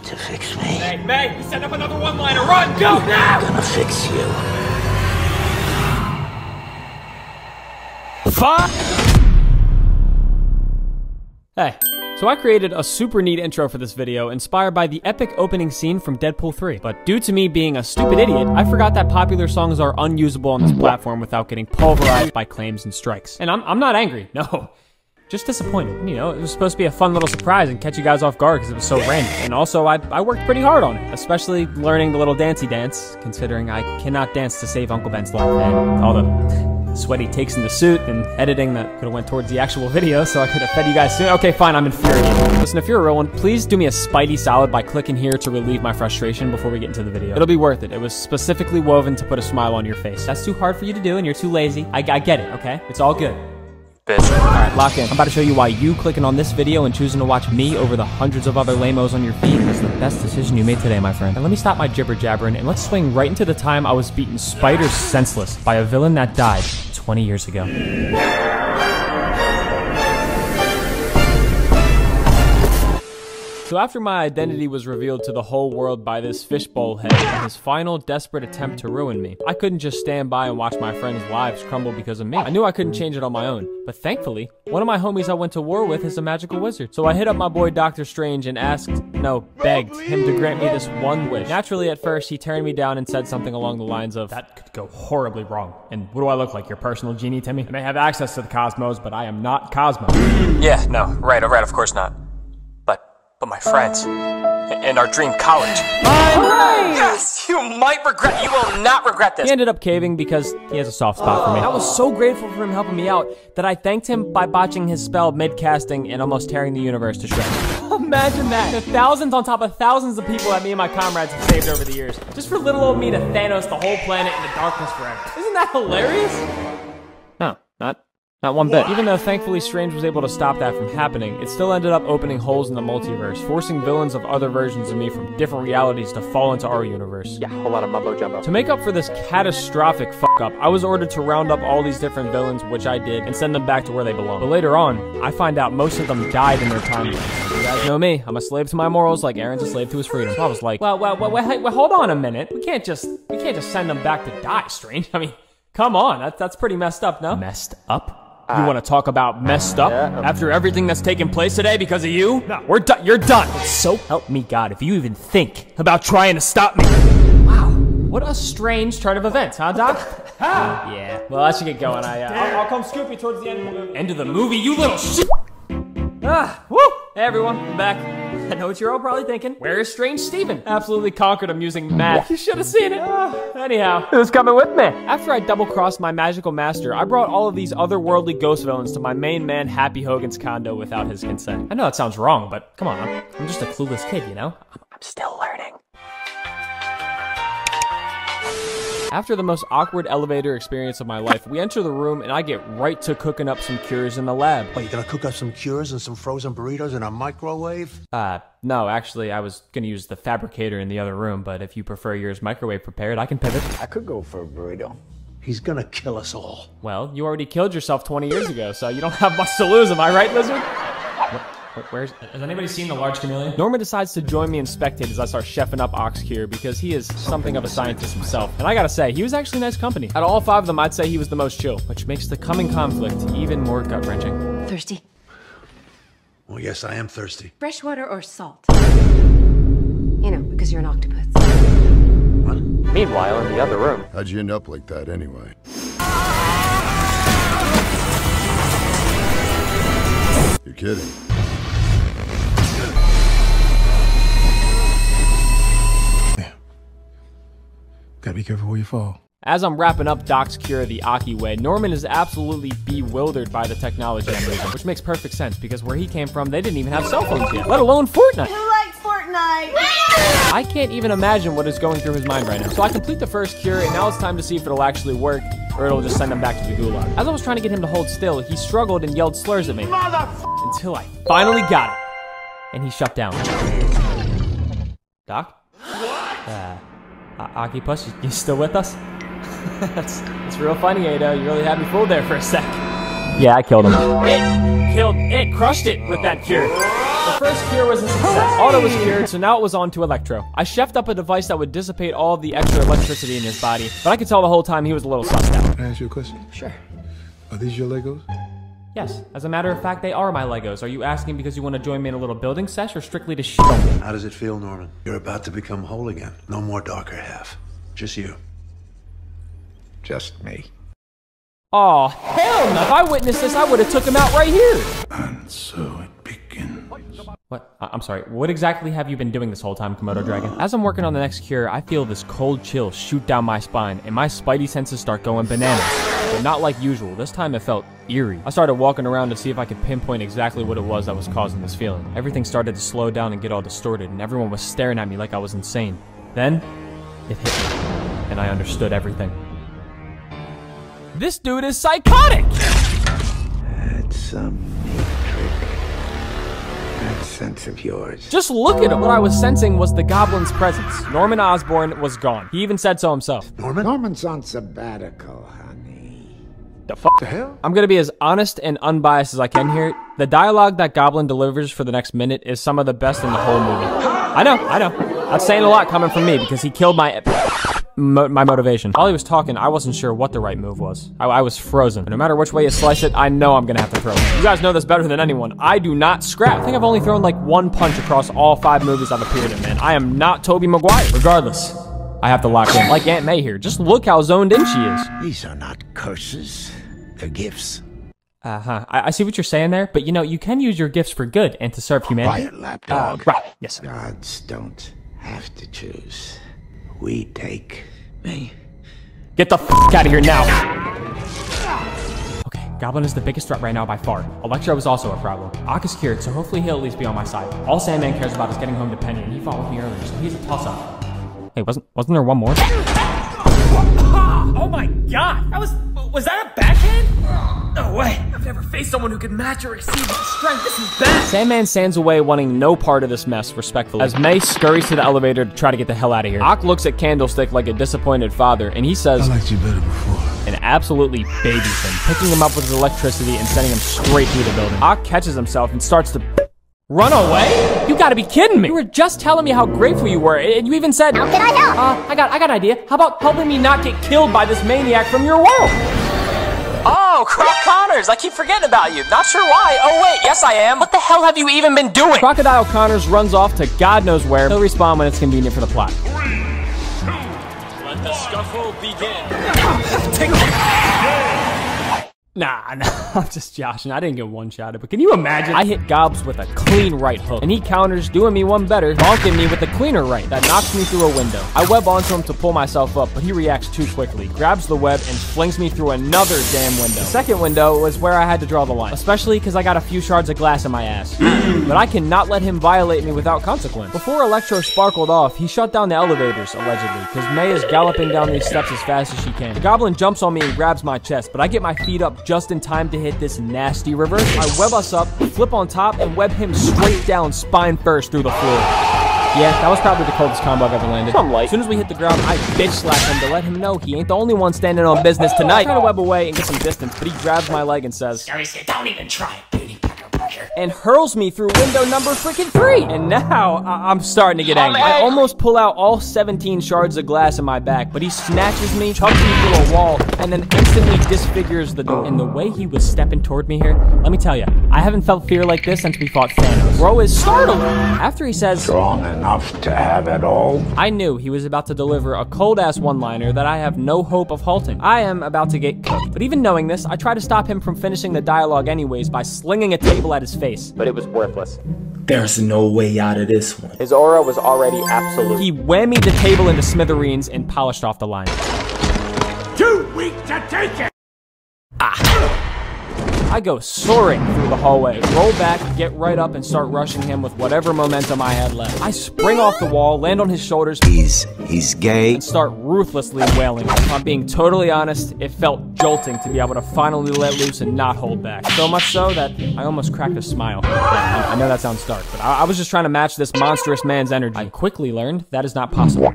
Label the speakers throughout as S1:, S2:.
S1: to fix me.
S2: Hey, May, you set up another one-liner. Run, go now!
S1: I'm gonna fix you.
S2: Fuck! Hey, so I created a super neat intro for this video inspired by the epic opening scene from Deadpool 3. But due to me being a stupid idiot, I forgot that popular songs are unusable on this platform without getting pulverized by claims and strikes. And I'm not angry, no. Just disappointed. You know, it was supposed to be a fun little surprise and catch you guys off guard because it was so random. And also, I worked pretty hard on it, especially learning the little dancey dance, considering I cannot dance to save Uncle Ben's life. And all the sweaty takes in the suit and editing that could have went towards the actual video so I could have fed you guys soon. Okay, fine, I'm infuriated. Listen, if you're a real one, please do me a Spidey solid by clicking here to relieve my frustration before we get into the video. It'll be worth it. It was specifically woven to put a smile on your face. That's too hard for you to do and you're too lazy. I get it, okay? It's all good. Alright, lock in. I'm about to show you why you clicking on this video and choosing to watch me over the hundreds of other lamos on your feed is the best decision you made today, my friend. And let me stop my jibber-jabbering and let's swing right into the time I was beaten spider senseless by a villain that died 20 years ago. So after my identity was revealed to the whole world by this fishbowl head in his final desperate attempt to ruin me, I couldn't just stand by and watch my friends' lives crumble because of me. I knew I couldn't change it on my own, but thankfully, one of my homies I went to war with is a magical wizard. So I hit up my boy Dr. Strange and begged him to grant me this one wish. Naturally, at first, he turned me down and said something along the lines of, "That could go horribly wrong. And what do I look like, your personal genie, Timmy? I may have access to the cosmos, but I am not Cosmo."
S3: Yeah, no, right, of course not. But my friends, and our dream college. Yes, you will not regret this.
S2: He ended up caving because he has a soft spot for me. I was so grateful for him helping me out that I thanked him by botching his spell mid-casting and almost tearing the universe to shreds. Imagine that. The thousands on top of thousands of people that me and my comrades have saved over the years. Just for little old me to Thanos the whole planet into darkness forever. Isn't that hilarious? No, not one bit. Even though thankfully Strange was able to stop that from happening, it still ended up opening holes in the multiverse, forcing villains of other versions of me from different realities to fall into our universe.
S3: Yeah, a whole lot of mumbo jumbo.
S2: To make up for this catastrophic fuck up, I was ordered to round up all these different villains, which I did, and send them back to where they belong. But later on, I find out most of them died in their timeline. You guys know me, I'm a slave to my morals like Aaron's a slave to his freedom. So I was like, well, hold on a minute. We can't just send them back to die, Strange. I mean, come on, that's pretty messed up, no? Messed up? You want to talk about messed up? Yeah. After everything that's taken place today because of you? No, we're done. You're done. So help me God if you even think about trying to stop me. Wow, what a strange turn of events, huh, Doc? Yeah, well, I should get going. I'll come scoop you towards the end of the movie. End of the movie, you little shit! Woo! Hey everyone, I'm back. I know what you're all probably thinking. Where is Strange Steven? Absolutely conquered him using math. You should have seen it. Anyhow, who's coming with me? After I double-crossed my magical master, I brought all of these otherworldly ghost villains to my main man Happy Hogan's condo without his consent. I know that sounds wrong, but come on, I'm just a clueless kid, you know? I'm still learning. After the most awkward elevator experience of my life, we enter the room and I get right to cooking up some cures in the lab.
S1: What, you gonna cook up some cures and some frozen burritos in a microwave?
S2: No, actually, I was gonna use the fabricator in the other room, but if you prefer yours microwave prepared, I can pivot.
S1: I could go for a burrito. He's gonna kill us all.
S2: Well, you already killed yourself 20 years ago, so you don't have much to lose, am I right, Lizard? Has anybody seen The Large Chameleon? Norman decides to join me and spectate as I start chefing up Ox Cure because he is something of a scientist himself. And I gotta say, he was actually nice company. Out of all 5 of them, I'd say he was the most chill, which makes the coming conflict even more gut-wrenching.
S4: Thirsty?
S1: Well, yes, I am thirsty.
S4: Fresh water or salt? You know, because you're an octopus.
S1: What?
S3: Meanwhile, in the other room.
S5: How'd you end up like that anyway? You're kidding.
S6: Gotta be careful where you fall.
S2: As I'm wrapping up Doc's cure the Aki way, Norman is absolutely bewildered by the technology I'm using, which makes perfect sense because where he came from, they didn't even have cell phones yet, let alone Fortnite.
S7: Who likes Fortnite?
S2: I can't even imagine what is going through his mind right now. So I complete the first cure, and now it's time to see if it'll actually work, or it'll just send him back to the gulag. As I was trying to get him to hold still, he struggled and yelled slurs at me. Until I finally got it. And he shut down. Doc? What? Octopus, you still with us? That's real funny, Ada. You really had me fooled there for a sec. Yeah, I killed him. It crushed it with that cure. The first cure was a success. Otto was cured, so now it was on to Electro. I chefed up a device that would dissipate all of the extra electricity in his body, but I could tell the whole time he was a little sussed out.
S6: Can I ask you a question?
S2: Sure.
S6: Are these your Legos?
S2: Yes, as a matter of fact, they are my Legos. Are you asking because you want to join me in a little building sesh or strictly to shit on me?
S1: How does it feel, Norman? You're about to become whole again. No more darker half. Just you.
S6: Just me.
S2: Aw, hell no. If I witnessed this, I would have took him out right here.
S6: And so it begins.
S2: What? I'm sorry. What exactly have you been doing this whole time, Komodo Dragon? As I'm working on the next cure, I feel this cold chill shoot down my spine, and my spidey senses start going bananas. But not like usual. This time it felt eerie. I started walking around to see if I could pinpoint exactly what it was that was causing this feeling. Everything started to slow down and get all distorted, and everyone was staring at me like I was insane. Then, it hit me, and I understood everything. This dude is psychotic!
S7: That's a neat trick. That sense of yours.
S2: Just look at him. What I was sensing was the goblin's presence. Norman Osborn was gone. He even said so himself.
S7: Norman's on sabbatical, honey.
S2: The fuck? The hell? I'm gonna be as honest and unbiased as I can here. The dialogue that Goblin delivers for the next minute is some of the best in the whole movie. I know. That's saying a lot coming from me because he killed my motivation. While he was talking, I wasn't sure what the right move was. I was frozen. But no matter which way you slice it, I know I'm gonna have to throw it. You guys know this better than anyone. I do not scrap. I think I've only thrown like one punch across all 5 movies I've appeared in, man. I am not Tobey Maguire. Regardless, I have to lock in. Like Aunt May here. Just look how zoned in she is.
S7: These are not curses. They're gifts.
S2: I see what you're saying there, but you know, you can use your gifts for good and to serve humanity.
S7: Quiet, lapdog.
S2: Right. Yes, sir.
S7: Gods don't have to choose. We take me.
S2: Get the f*** out of here now. Okay, Goblin is the biggest threat right now by far. Electro is also a problem. Ock is cured, so hopefully he'll at least be on my side. All Sandman cares about is getting home to Penny, and he fought with me earlier, so he's a toss-up. Hey, wasn't there one more? Oh my god! Was that a backhand? No way! I've never faced someone who could match or exceed my strength. This is bad! Sandman stands away, wanting no part of this mess, respectfully, as May scurries to the elevator to try to get the hell out of here. Ock looks at Candlestick like a disappointed father, and he says,
S6: I liked you better before.
S2: And absolutely babies him, picking him up with his electricity and sending him straight through the building. Ock catches himself and starts to run away? You gotta be kidding me! You were just telling me how grateful you were, and you even said, how can I help? I got an idea. How about helping me not get killed by this maniac from your world?
S3: Oh, Croc Connors, I keep forgetting about you. Not sure why. Oh wait, yes I am. What the hell have you even been doing?
S2: Crocodile Connors runs off to God knows where. He'll respawn when it's convenient for the plot.
S8: 3, 2, let the scuffle begin.
S2: Nah, I'm just joshing. I didn't get one-shotted, but can you imagine? I hit Gobs with a clean right hook, and he counters, doing me one better, bonking me with a cleaner right that knocks me through a window. I web onto him to pull myself up, but he reacts too quickly, grabs the web, and flings me through another damn window. The second window was where I had to draw the line, especially because I got a few shards of glass in my ass. But I cannot let him violate me without consequence. Before Electro sparkled off, he shut down the elevators, allegedly, because May is galloping down these steps as fast as she can. The Goblin jumps on me and grabs my chest, but I get my feet up just in time to hit this nasty reverse. I web us up, flip on top, and web him straight down spine first through the floor. Yeah, that was probably the coldest combo I've ever landed. As soon as we hit the ground, I bitch slap him to let him know he ain't the only one standing on business tonight. I try to web away and get some distance, but he grabs my leg and says,
S8: Seriously, don't even try it, Beauty Pecker Pecker.
S2: And hurls me through window number freaking 3. And now, I'm starting to get angry. I almost pull out all 17 shards of glass in my back, but he snatches me, chucks me through a wall, and then instantly disfigures the door. And the way he was stepping toward me here, let me tell you, I haven't felt fear like this since we fought Thanos. Bro is startled. After he says,
S7: Strong enough to have it all.
S2: I knew he was about to deliver a cold-ass one-liner that I have no hope of halting. I am about to get cooked. But even knowing this, I try to stop him from finishing the dialogue anyways by slinging a table at his face. But it was worthless.
S9: There's no way out of this one.
S2: His aura was already absolute. He whammied the table into smithereens and polished off the line.
S8: Too weak to take it!
S2: I go soaring through the hallway, roll back, get right up, and start rushing him with whatever momentum I had left. I spring off the wall, land on his shoulders,
S7: He's gay.
S2: and start ruthlessly wailing him. If I'm being totally honest, it felt jolting to be able to finally let loose and not hold back. So much so that I almost cracked a smile. I know that sounds dark, but I was just trying to match this monstrous man's energy. I quickly learned that is not possible,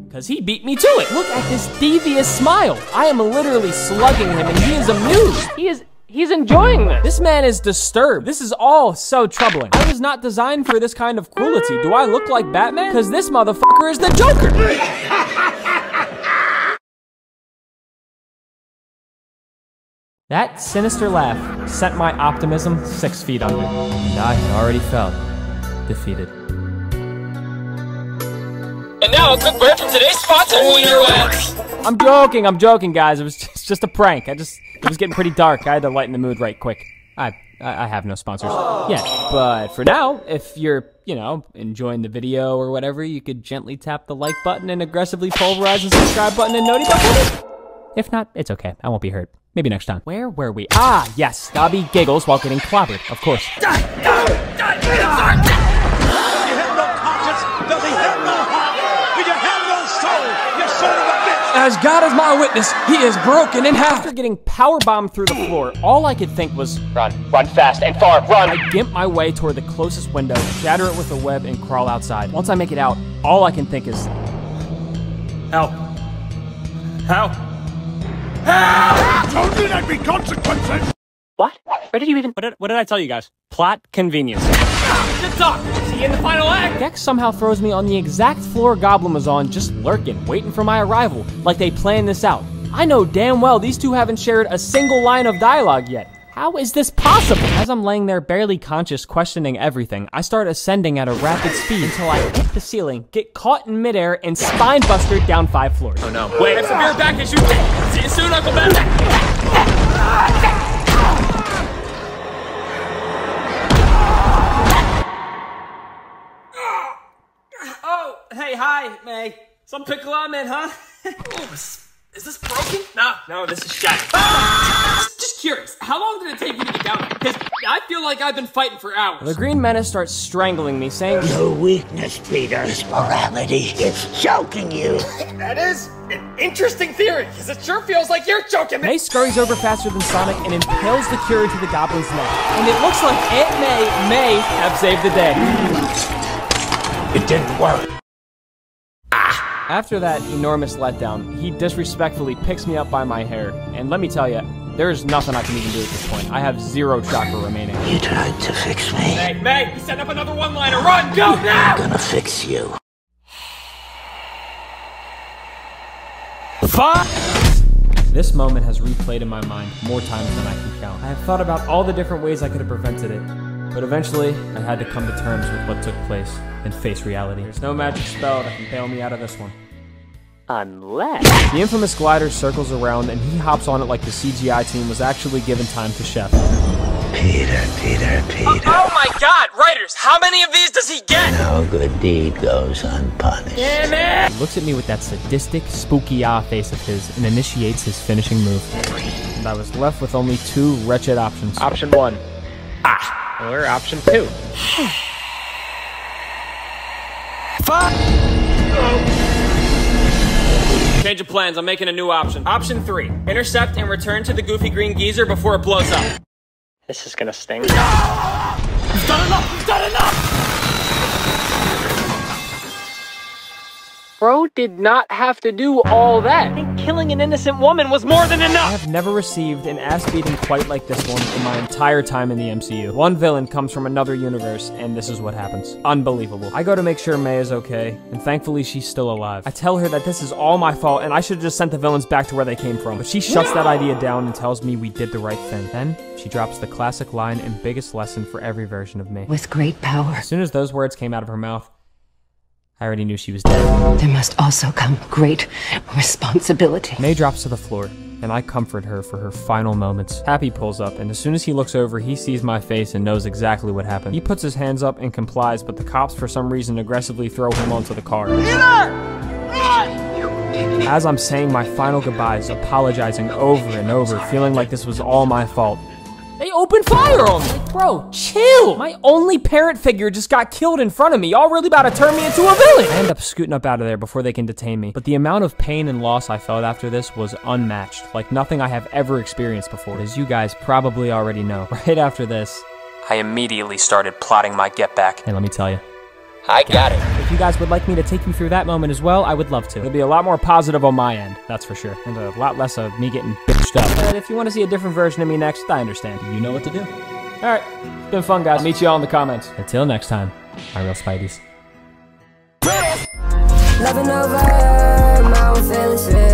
S2: because he beat me to it. Look at this devious smile. I am literally slugging him, and he is amused. He is He's enjoying this. This man is disturbed. This is all so troubling. I was not designed for this kind of cruelty. Do I look like Batman? Because this motherfucker is the Joker. That sinister laugh sent my optimism 6 feet under, and I had already felt defeated.
S3: And now, a quick word from today's sponsor, Wiener Wax.
S2: I'm joking, guys. It was just a prank. It was getting pretty dark. I had to lighten the mood right quick. I have no sponsors yet, but for now, if you're, enjoying the video or whatever, you could gently tap the like button and aggressively pulverize the subscribe button and noti button. If not, it's okay. I won't be hurt. Maybe next time. Where were we? Ah, yes. Dobby giggles while getting clobbered, of course. As God is my witness, he is broken in half. After getting powerbombed through the floor, all I could think was, run fast and far, run. I gimp my way toward the closest window, shatter it with a web, and crawl outside. Once I make it out, all I can think is, help. Help. Help!
S6: Told you there'd be consequences!
S2: What? Where did you even... What did I tell you guys? Plot convenience. Good talk! See you in the final act! Gex somehow throws me on the exact floor Goblin was on, just lurking, waiting for my arrival, like they planned this out. I know damn well these two haven't shared a single line of dialogue yet. How is this possible? As I'm laying there barely conscious, questioning everything, I start ascending at a rapid speed until I hit the ceiling, get caught in midair, and spine bustered down 5 floors.
S3: Oh no. Wait, I have severe back issues. See you soon, Uncle Ben.
S2: Oh, hey, hi, May. Some pickle I'm in, huh?
S3: Oh, is this broken? No, this is shattered.
S2: Just curious, how long did it take you to get down there? Because I feel like I've been fighting for hours. The Green Menace starts strangling me, saying,
S7: Your weakness, Peter, is morality. It's choking you.
S3: That is an interesting theory, because it sure feels like you're choking me.
S2: May scurries over faster than Sonic and impales the cure into the Goblin's neck. And it looks like Aunt may have saved the day.
S7: It didn't work.
S2: After that enormous letdown, he disrespectfully picks me up by my hair, and let me tell you, there's nothing I can even do at this point. I have 0 chakra remaining.
S7: You tried to fix me.
S3: Hey, May, he set up another one-liner. Run, go now!
S7: I'm gonna fix you.
S2: Fuck! This moment has replayed in my mind more times than I can count. I have thought about all the different ways I could have prevented it, but eventually, I had to come to terms with what took place and face reality. There's no magic spell that can bail me out of this one. Unless... The infamous glider circles around and he hops on it like the CGI team was actually given time to chef.
S7: Peter.
S3: Oh my god, writers, how many of these does he get?
S7: No good deed goes unpunished.
S3: Damn it!
S2: He looks at me with that sadistic, spooky face of his and initiates his finishing move. And I was left with only 2 wretched options. Option 1. Or option 2. Fuck!
S3: Change of plans, I'm making a new option. Option 3, intercept and return to the goofy green geezer before it blows up.
S2: This is gonna sting.
S3: You've done enough! You've done enough!
S2: Bro did not have to do all that. I think killing an innocent woman was more than enough. I have never received an ass beating quite like this one in my entire time in the MCU. One villain comes from another universe, and this is what happens. Unbelievable. I go to make sure May is okay, and thankfully she's still alive. I tell her that this is all my fault, and I should have just sent the villains back to where they came from. But she shuts that idea down and tells me we did the right thing. Then, she drops the classic line and biggest lesson for every version of me.
S4: With great power,
S2: As soon as those words came out of her mouth, I already knew she was dead.
S4: there must also come great responsibility.
S2: May drops to the floor, and I comfort her for her final moments. Happy pulls up, and as soon as he looks over, he sees my face and knows exactly what happened. He puts his hands up and complies, but the cops, for some reason, aggressively throw him onto the car. As I'm saying my final goodbyes, apologizing over and over, feeling like this was all my fault, they open fire on me! Like, bro, chill! My only parent figure just got killed in front of me. Y'all really about to turn me into a villain! I end up scooting up out of there before they can detain me. But the amount of pain and loss I felt after this was unmatched, like nothing I have ever experienced before. As you guys probably already know, right after this,
S3: I immediately started plotting my get back.
S2: and let me tell you,
S3: I got it.
S2: If you guys would like me to take you through that moment as well, I would love to. It'll be a lot more positive on my end, that's for sure. And a lot less of me getting bitched up. But if you want to see a different version of me next, I understand. You know what to do. Alright, it's been fun, guys. I'll meet you all in the comments. Until next time, my real Spideys.
S10: Loving over my own feelings.